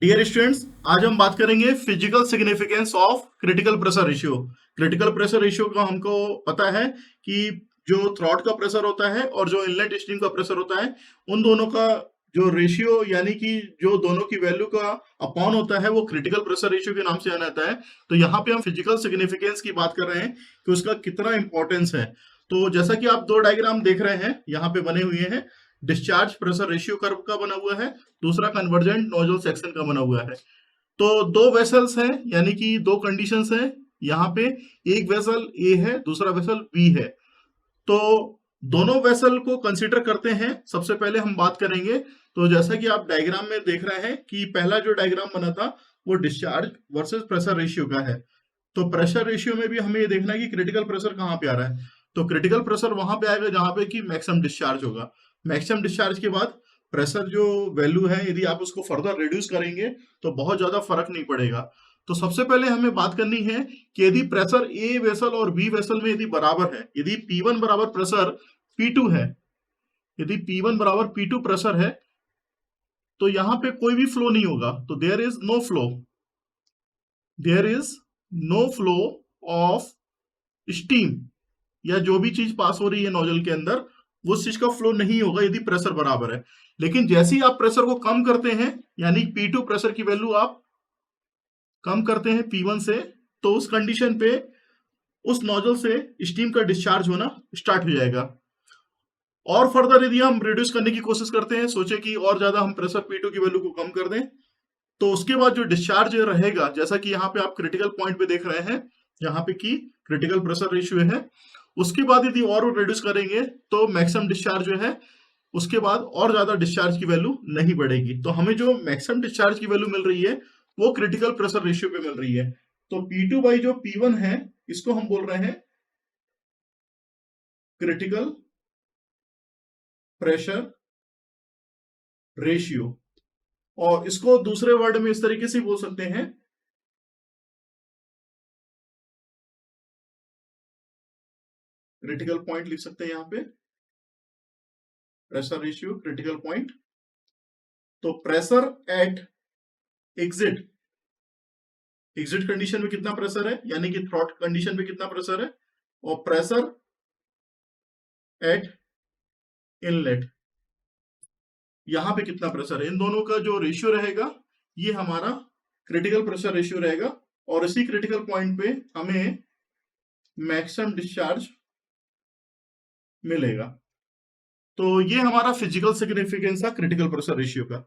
Dear students, आज हम बात करेंगे physical significance of critical pressure ratio. Critical pressure ratio का हमको पता है कि जो थ्रॉट का प्रेशर होता है और जो इनलेट स्ट्रीम का प्रेशर होता है, उन दोनों का जो रेशियो यानी कि जो दोनों की वैल्यू का अपॉन होता है वो क्रिटिकल प्रेशर रेशियो के नाम से जाना जाता है। तो यहाँ पे हम फिजिकल सिग्निफिकेंस की बात कर रहे हैं कि उसका कितना इंपॉर्टेंस है। तो जैसा कि आप दो डायग्राम देख रहे हैं यहाँ पे बने हुए हैं, डिस्चार्ज प्रेशर रेशियो कर्व का बना हुआ है, दूसरा कन्वर्जेंट नोजल सेक्शन का बना हुआ है। तो दो वेसल्स हैं, यानी कि दो कंडीशंस हैं यहाँ पे। एक वेसल ए है, दूसरा वेसल बी है। तो दोनों वेसल को कंसीडर करते हैं। सबसे पहले हम बात करेंगे, तो जैसा कि आप डायग्राम में देख रहे हैं कि पहला जो डायग्राम बना था वो डिस्चार्ज वर्सेस प्रेशर रेशियो का है। तो प्रेशर रेशियो में भी हमें ये देखना है कि क्रिटिकल प्रेशर कहाँ पे आ रहा है। तो क्रिटिकल प्रेशर वहां पे आएगा जहां पे कि मैक्सिमम डिस्चार्ज होगा। मैक्सिमम डिस्चार्ज के बाद प्रेशर जो वैल्यू है, यदि आप उसको फर्दर रिड्यूस करेंगे तो बहुत ज्यादा फर्क नहीं पड़ेगा। तो सबसे पहले हमें बात करनी है कि यदि प्रेशर ए वेसल और बी वेसल में यदि बराबर है, यदि P1 बराबर प्रेशर P2 है, यदि P1 बराबर P2 प्रेशर है, तो यहां पे कोई भी फ्लो नहीं होगा। तो there is no flow, there is no flow of steam, या जो भी चीज पास हो रही है नोजल के अंदर, उस चीज का फ्लो नहीं होगा यदि प्रेशर बराबर है। लेकिन जैसे ही आप प्रेशर को कम करते हैं, यानी P2 प्रेशर की वैल्यू आप कम करते हैं P1 से, तो उस कंडीशन पे उस नोजल से स्टीम का डिस्चार्ज होना स्टार्ट हो जाएगा। और फर्दर यदि हम रिड्यूस करने की कोशिश करते हैं, सोचे कि और ज्यादा हम प्रेशर P2 की वैल्यू को कम कर दें, तो उसके बाद जो डिस्चार्ज रहेगा, जैसा कि यहाँ पे आप क्रिटिकल पॉइंट पे देख रहे हैं, यहाँ पे की क्रिटिकल प्रेशर रेशियो है, उसके बाद यदि और रिड्यूस करेंगे तो मैक्सिमम डिस्चार्ज जो है, उसके बाद और ज्यादा डिस्चार्ज की वैल्यू नहीं बढ़ेगी। तो हमें जो मैक्सिमम डिस्चार्ज की वैल्यू मिल रही है वो क्रिटिकल प्रेशर रेशियो पे मिल रही है। तो P2 बाई जो P1 है, इसको हम बोल रहे हैं क्रिटिकल प्रेशर रेशियो। और इसको दूसरे वर्ड में इस तरीके से बोल सकते हैं, क्रिटिकल पॉइंट लिख सकते हैं यहाँ पे, प्रेशर रेशियो क्रिटिकल पॉइंट। तो pressure at exit, exit condition में कितना प्रेशर है, यानी कि थ्रॉट कंडीशन में कितना प्रेशर है, और प्रेशर एट इनलेट, यहां पे कितना प्रेशर है, इन दोनों का जो रेशियो रहेगा ये हमारा क्रिटिकल प्रेशर रेशियो रहेगा। और इसी क्रिटिकल पॉइंट पे हमें मैक्सिमम डिस्चार्ज मिलेगा। तो ये हमारा फिजिकल सिग्निफिकेंस है क्रिटिकल प्रेशर रेशियो का।